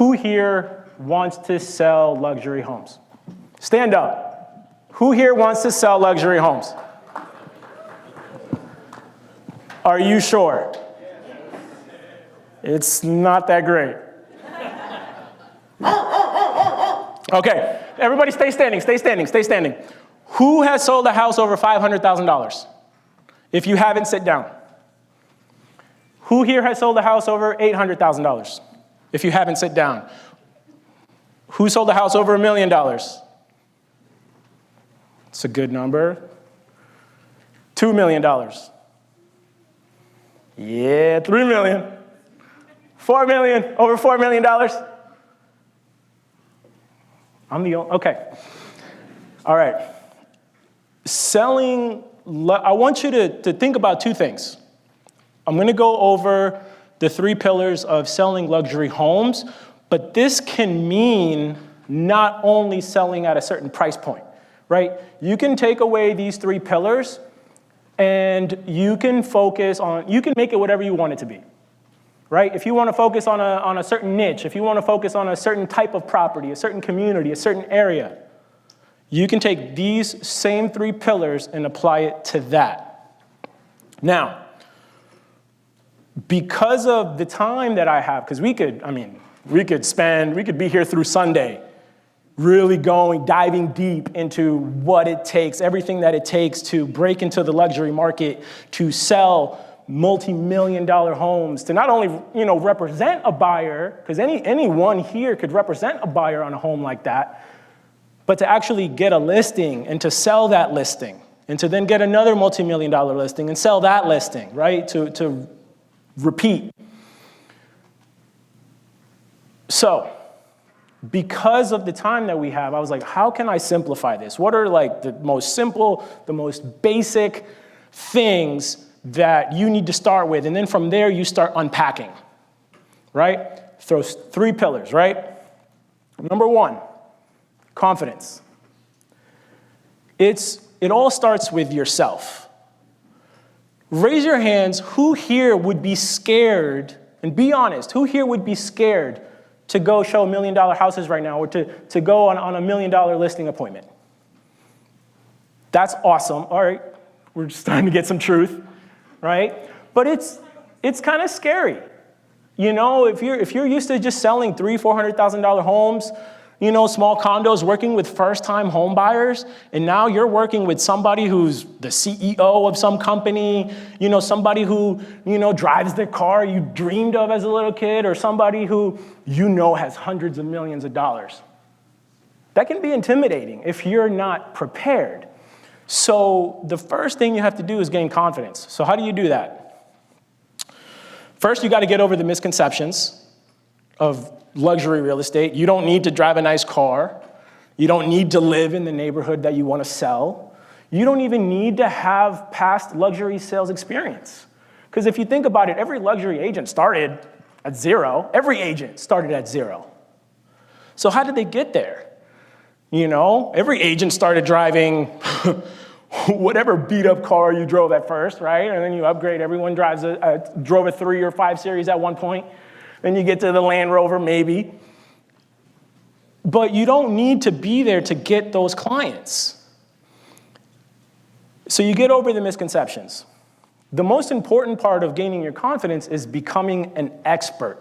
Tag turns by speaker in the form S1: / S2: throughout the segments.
S1: Who here wants to sell luxury homes? Stand up. Who here wants to sell luxury homes? Are you sure? It's not that great. Okay, everybody stay standing, stay standing, stay standing. Who has sold a house over $500,000? If you haven't, sit down. Who here has sold a house over $800,000? If you haven't, sit down. Who sold a house over $1 million? It's a good number. $2 million. Yeah, $3 million. $4 million, over $4 million. I'm the only, okay. All right. Selling, I want you to think about two things. I'm going to go over the 3 pillars of selling luxury homes, but this can mean not only selling at a certain price point, right? You can take away these 3 pillars and you can focus on, you can make it whatever you want it to be, right? If you want to focus on a certain niche, if you want to focus on a certain type of property, a certain community, a certain area, you can take these same 3 pillars and apply it to that. Now, because of the time that I have, because we could be here through Sunday, really diving deep into what it takes, everything that it takes to break into the luxury market, to sell multi-million-dollar homes, to not only, represent a buyer, because anyone here could represent a buyer on a home like that, but to actually get a listing and to sell that listing, and to then get another multi-million-dollar listing and sell that listing, right? To repeat. So, because of the time that we have, I was like, how can I simplify this? What are like the most simple, the most basic things that you need to start with? And then from there, you start unpacking, right? Throws 3 pillars, right? Number 1, confidence. It all starts with yourself. Raise your hands, who here would be scared, and be honest, who here would be scared to go show $1 million houses right now, or to go on a $1 million listing appointment? That's awesome. All right, we're just starting to get some truth, right? But it's kind of scary. If you're used to just selling $300,000, $400,000 homes, small condos, working with first-time home buyers, and now you're working with somebody who's the CEO of some company, somebody who, drives the car you dreamed of as a little kid, or somebody who has hundreds of millions of dollars. That can be intimidating if you're not prepared. So the first thing you have to do is gain confidence. So how do you do that? First, you got to get over the misconceptions of luxury real estate. You don't need to drive a nice car. You don't need to live in the neighborhood that you want to sell. You don't even need to have past luxury sales experience. Because if you think about it, every luxury agent started at 0. Every agent started at 0. So how did they get there? Every agent started driving whatever beat-up car you drove at first, right? And then you upgrade. Everyone drove a 3 or 5 Series at one point. Then you get to the Land Rover, maybe. But you don't need to be there to get those clients. So you get over the misconceptions. The most important part of gaining your confidence is becoming an expert.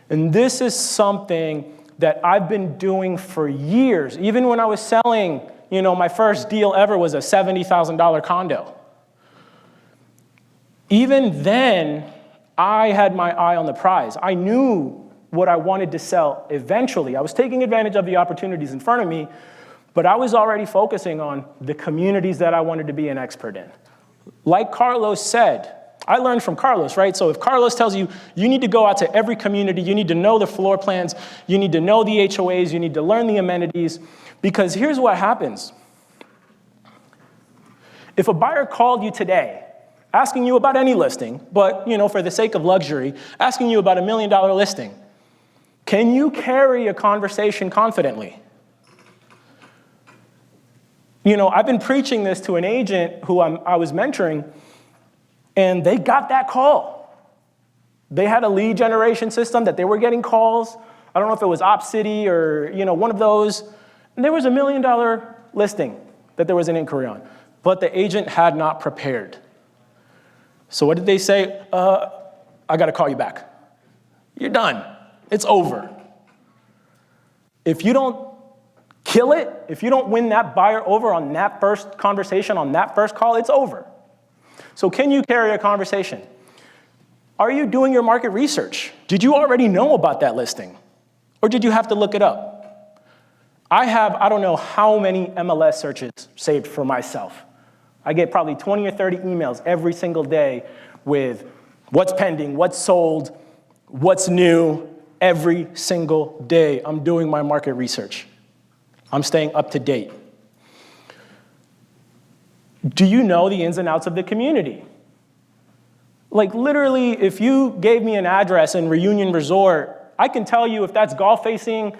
S1: And this is something that I've been doing for years. Even when I was selling, my first deal ever was a $70,000 condo. Even then, I had my eye on the prize. I knew what I wanted to sell eventually. I was taking advantage of the opportunities in front of me, but I was already focusing on the communities that I wanted to be an expert in. Like Carlos said, I learned from Carlos, right? So if Carlos tells you, you need to go out to every community, you need to know the floor plans, you need to know the HOAs, you need to learn the amenities, because here's what happens. If a buyer called you today, asking you about any listing, but for the sake of luxury, asking you about $1 million listing, can you carry a conversation confidently? I've been preaching this to an agent who I was mentoring, and they got that call. They had a lead generation system that they were getting calls I don't know if it was 𝗚𝗏𝗍 or one of those. And there was $1 million listing that there was an inquiry on, but the agent had not prepared. So what did they say? I got to call you back. You're done. It's over. If you don't kill it, if you don't win that buyer over on that first conversation, on that first call, it's over. So can you carry a conversation? Are you doing your market research? Did you already know about that listing? Or did you have to look it up? I have, I don't know how many MLS searches saved for myself. I get probably 20 or 30 emails every single day with what's pending, what's sold, what's new. Every single day, I'm doing my market research. I'm staying up to date. Do you know the ins and outs of the community? Like literally, if you gave me an address in Reunion Resort, I can tell you if that's golf facing,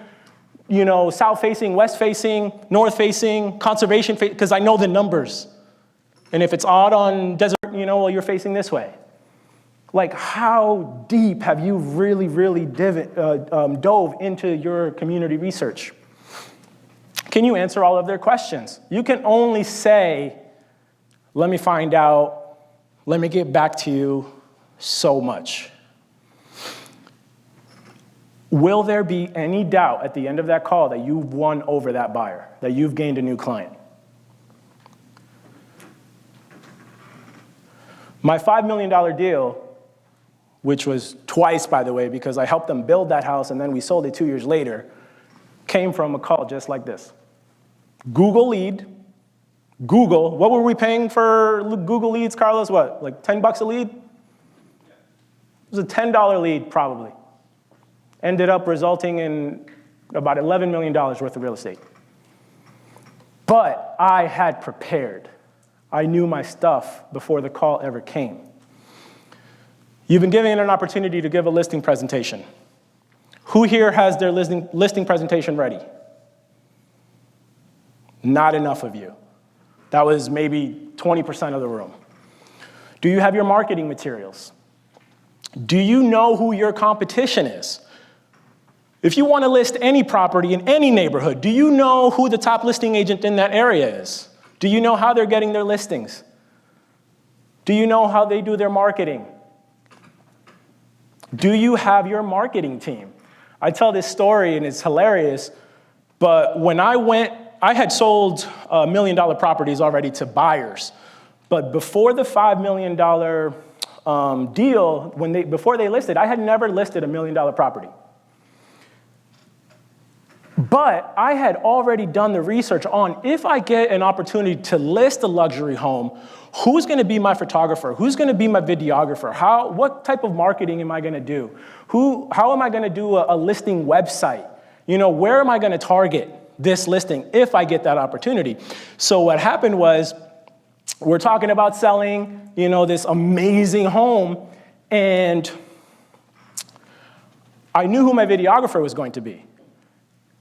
S1: south facing, west facing, north facing, conservation facing, because I know the numbers. And if it's odd on desert, well, you're facing this way. Like, how deep have you really, really dove into your community research? Can you answer all of their questions? You can only say, let me find out, let me get back to you, so much. Will there be any doubt at the end of that call that you've won over that buyer, that you've gained a new client? My $5 million deal, which was twice, by the way, because I helped them build that house and then we sold it 2 years later, came from a call just like this. Google lead. Google, what were we paying for Google leads, Carlos? What, like $10 a lead? It was a $10 lead, probably. Ended up resulting in about $11 million worth of real estate. But I had prepared. I knew my stuff before the call ever came. You've been given an opportunity to give a listing presentation. Who here has their listing presentation ready? Not enough of you. That was maybe 20% of the room. Do you have your marketing materials? Do you know who your competition is? If you want to list any property in any neighborhood, do you know who the top listing agent in that area is? Do you know how they're getting their listings? Do you know how they do their marketing? Do you have your marketing team? I tell this story and it's hilarious, but when I had sold $1 million properties already to buyers, but before the $5 million deal, before they listed, I had never listed a $1 million property. But I had already done the research on if I get an opportunity to list a luxury home, who's going to be my photographer? Who's going to be my videographer? What type of marketing am I going to do? How am I going to do a listing website? Where am I going to target this listing if I get that opportunity? So what happened was, we're talking about selling, this amazing home, and I knew who my videographer was going to be.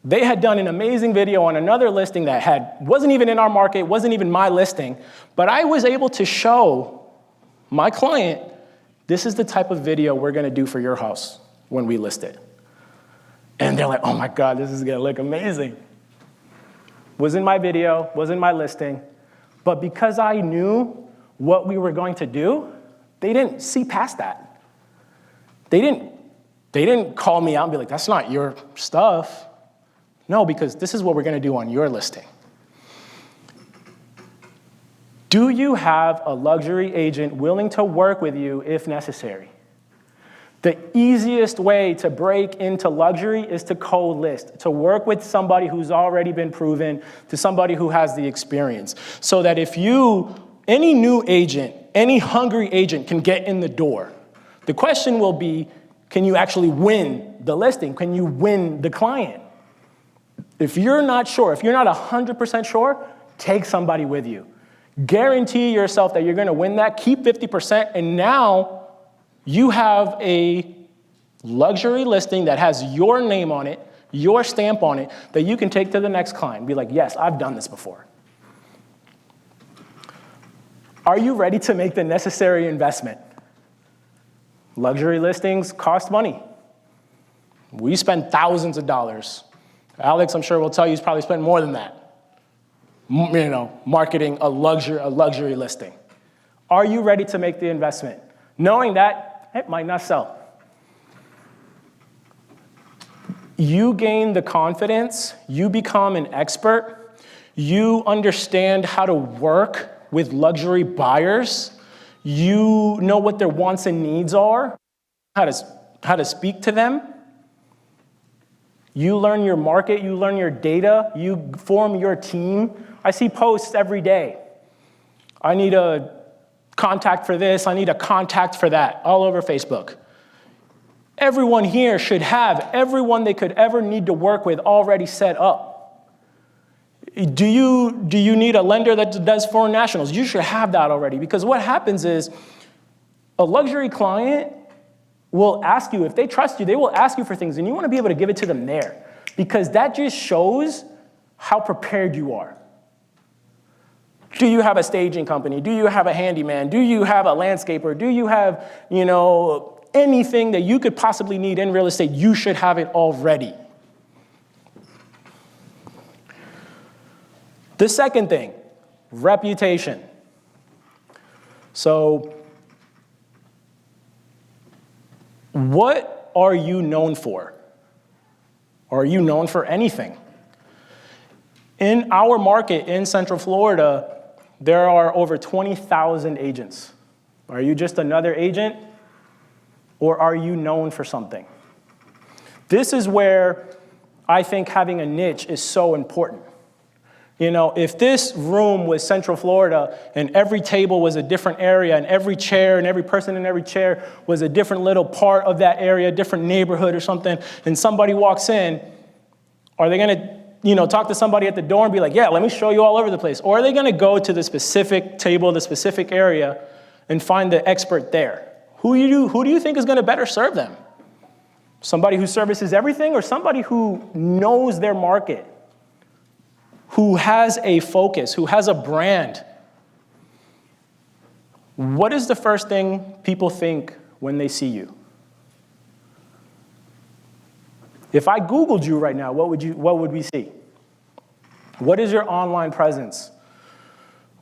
S1: They had done an amazing video on another listing that wasn't even in our market, wasn't even my listing, but I was able to show my client, this is the type of video we're going to do for your house when we list it. And they're like, oh my God, this is going to look amazing. Was in my video, was in my listing, but because I knew what we were going to do, they didn't see past that. They didn't call me out and be like, that's not your stuff. No, because this is what we're going to do on your listing. Do you have a luxury agent willing to work with you if necessary? The easiest way to break into luxury is to co-list, to work with somebody who's already been proven, to somebody who has the experience. So that if any new agent, any hungry agent can get in the door. The question will be, can you actually win the listing? Can you win the client? If you're not sure, if you're not 100% sure, take somebody with you. Guarantee yourself that you're going to win that. Keep 50%, and now you have a luxury listing that has your name on it, your stamp on it, that you can take to the next client. Be like, yes, I've done this before. Are you ready to make the necessary investment? Luxury listings cost money. We spend thousands of dollars. Alex, I'm sure, will tell you he's probably spent more than that, you know, marketing a luxury listing. Are you ready to make the investment? Knowing that it might not sell. You gain the confidence, you become an expert, you understand how to work with luxury buyers, you know what their wants and needs are, how to speak to them. You learn your market, you learn your data, you form your team. I see posts every day. I need a contact for this, I need a contact for that, all over Facebook. Everyone here should have everyone they could ever need to work with already set up. Do you need a lender that does foreign nationals? You should have that already, because what happens is a luxury client will ask you, if they trust you, they will ask you for things, and you want to be able to give it to them there, because that just shows how prepared you are. Do you have a staging company? Do you have a handyman? Do you have a landscaper? Do you have, you know, anything that you could possibly need in real estate? You should have it already. The second thing, reputation. So, what are you known for? Are you known for anything? In our market in Central Florida, there are over 20,000 agents. Are you just another agent, or are you known for something? This is where I think having a niche is so important. You know, if this room was Central Florida and every table was a different area and every chair and every person in every chair was a different little part of that area, different neighborhood or something, and somebody walks in, are they going to, you know, talk to somebody at the door and be like, yeah, let me show you all over the place? Or are they going to go to the specific table, the specific area, and find the expert there? Who do you think is going to better serve them? Somebody who services everything, or somebody who knows their market, who has a focus, who has a brand? What is the first thing people think when they see you? If I Googled you right now, what would we see? What is your online presence?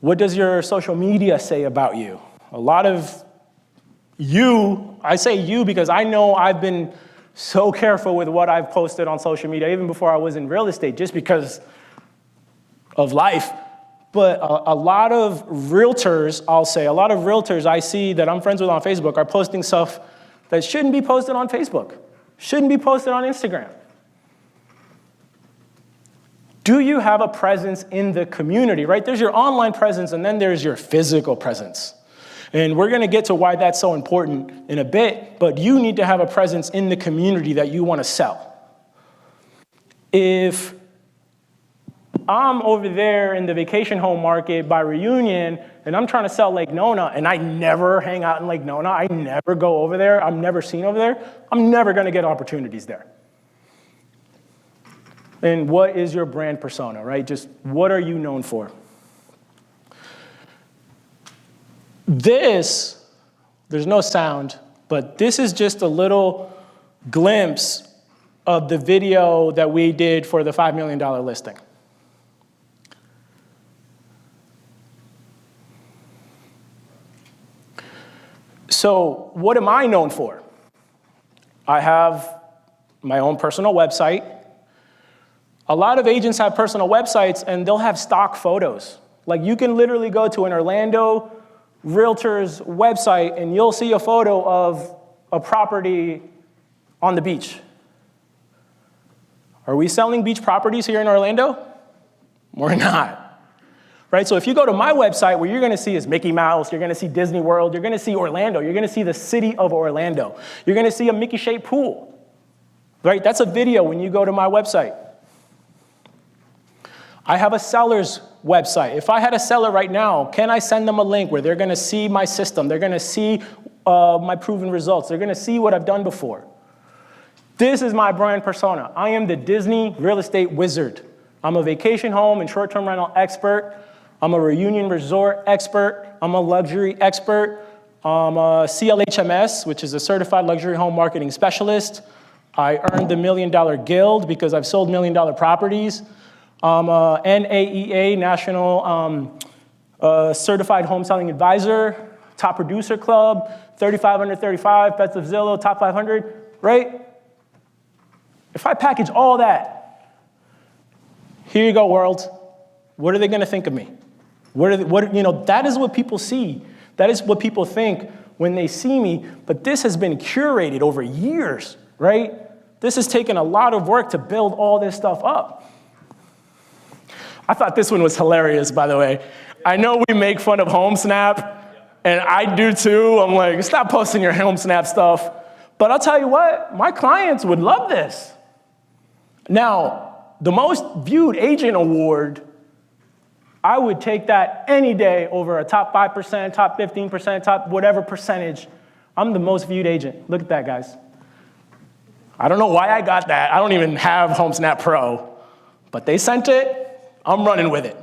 S1: What does your social media say about you? A lot of you, I say you because I know I've been so careful with what I've posted on social media, even before I was in real estate, just because of life. But a lot of realtors, I'll say, a lot of realtors I see that I'm friends with on Facebook are posting stuff that shouldn't be posted on Facebook, shouldn't be posted on Instagram. Do you have a presence in the community, right? There's your online presence, and then there's your physical presence. And we're going to get to why that's so important in a bit, but you need to have a presence in the community that you want to sell. If I'm over there in the vacation home market by Reunion, and I'm trying to sell Lake Nona, and I never hang out in Lake Nona, I never go over there, I'm never seen over there, I'm never going to get opportunities there. And what is your brand persona, right? Just what are you known for? This, there's no sound, but this is just a little glimpse of the video that we did for the $5 million listing. So what am I known for? I have my own personal website. A lot of agents have personal websites, and they'll have stock photos. Like, you can literally go to an Orlando realtor's website, and you'll see a photo of a property on the beach. Are we selling beach properties here in Orlando? We're not. Right? So if you go to my website, what you're going to see is Mickey Mouse, you're going to see Disney World, you're going to see Orlando, you're going to see the city of Orlando. You're going to see a Mickey-shaped pool. Right? That's a video when you go to my website. I have a seller's website. If I had a seller right now, can I send them a link where they're going to see my system? They're going to see my proven results. They're going to see what I've done before. This is my brand persona. I am the Disney real estate wizard. I'm a vacation home and short-term rental expert. I'm a reunion resort expert. I'm a luxury expert. I'm a CLHMS, which is a certified luxury home marketing specialist. I earned the $1 Million Guild because I've sold $1 Million properties. I'm a NAEA, National Certified Home Selling Advisor, Top Producer Club, 35 under 35, Best of Zillow, Top 500, right? If I package all that, here you go, world. What are they going to think of me? That is what people see. That is what people think when they see me. But this has been curated over years, right? This has taken a lot of work to build all this stuff up. I thought this one was hilarious, by the way. I know we make fun of HomeSnap, and I do too. I'm like, stop posting your HomeSnap stuff. But I'll tell you what, my clients would love this. Now, the most viewed agent award, I would take that any day over a top 5%, top 15%, top whatever percentage. I'm the most viewed agent. Look at that, guys. I don't know why I got that. I don't even have HomeSnap Pro, but they sent it. I'm running with it.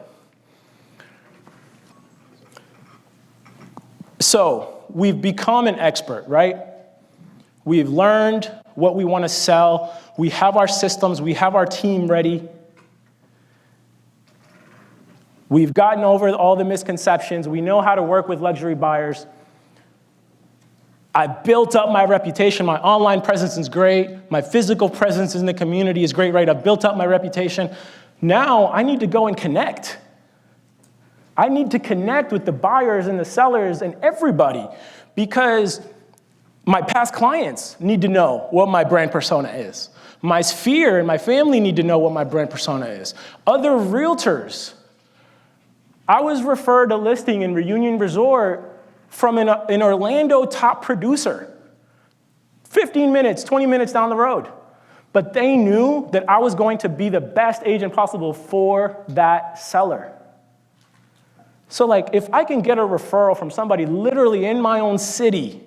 S1: So we've become an expert, right? We've learned what we want to sell. We have our systems. We have our team ready. We've gotten over all the misconceptions. We know how to work with luxury buyers. I built up my reputation. My online presence is great. My physical presence in the community is great, right? I've built up my reputation. Now I need to go and connect. I need to connect with the buyers and the sellers and everybody, because my past clients need to know what my brand persona is. My sphere and my family need to know what my brand persona is. Other realtors. I was referred a listing in Reunion Resort from an Orlando top producer, 15 minutes, 20 minutes down the road. But they knew that I was going to be the best agent possible for that seller. So like, if I can get a referral from somebody literally in my own city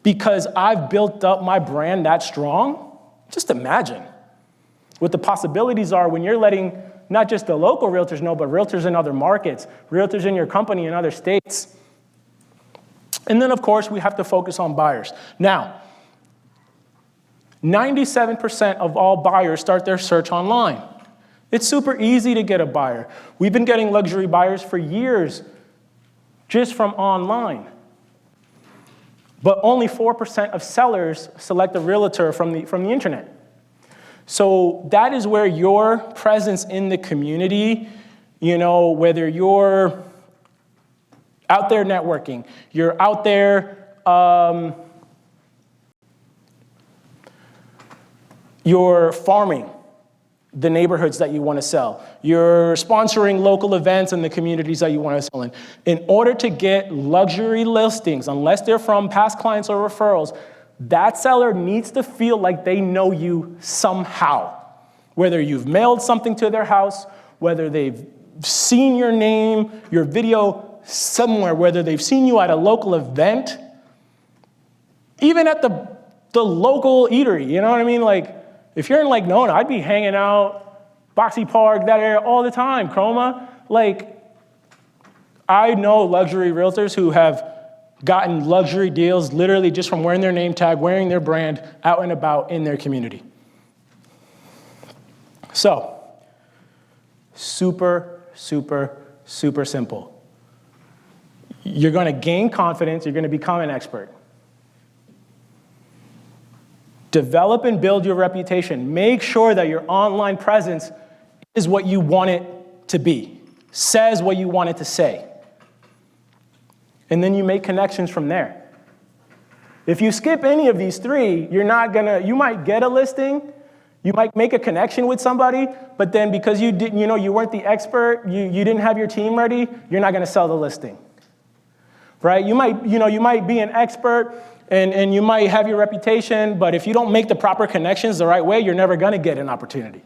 S1: because I've built up my brand that strong, just imagine what the possibilities are when you're letting not just the local realtors know, but realtors in other markets, realtors in your company in other states. And then, of course, we have to focus on buyers. Now, 97% of all buyers start their search online. It's super easy to get a buyer. We've been getting luxury buyers for years just from online. But only 4% of sellers select a realtor from the internet. So that is where your presence in the community, whether you're out there networking, you're out there you're farming the neighborhoods that you want to sell. You're sponsoring local events in the communities that you want to sell in. In order to get luxury listings, unless they're from past clients or referrals, that seller needs to feel like they know you somehow. Whether you've mailed something to their house, whether they've seen your name, your video somewhere, whether they've seen you at a local event, even at the local eatery, you know what I mean? Like, if you're in Lake Nona, I'd be hanging out, Boxy Park, that area all the time, 𝗏𝗺 Like, I know luxury realtors who have gotten luxury deals literally just from wearing their name tag, wearing their brand out and about in their community. So, super, super, super simple. You're going to gain confidence. You're going to become an expert. Develop and build your reputation. Make sure that your online presence is what you want it to be, says what you want it to say. And then you make connections from there. If you skip any of these three, you might get a listing, you might make a connection with somebody, but then because you weren't the expert, you didn't have your team ready, you're not going to sell the listing. Right? You might be an expert and you might have your reputation, but if you don't make the proper connections the right way, you're never going to get an opportunity.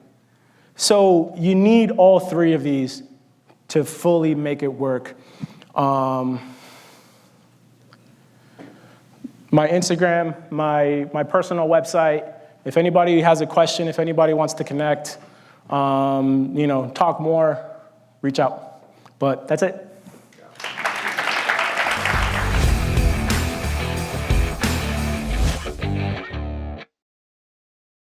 S1: So you need all three of these to fully make it work. My Instagram, my personal website. If anybody has a question, if anybody wants to connect, talk more, reach out. But that's it.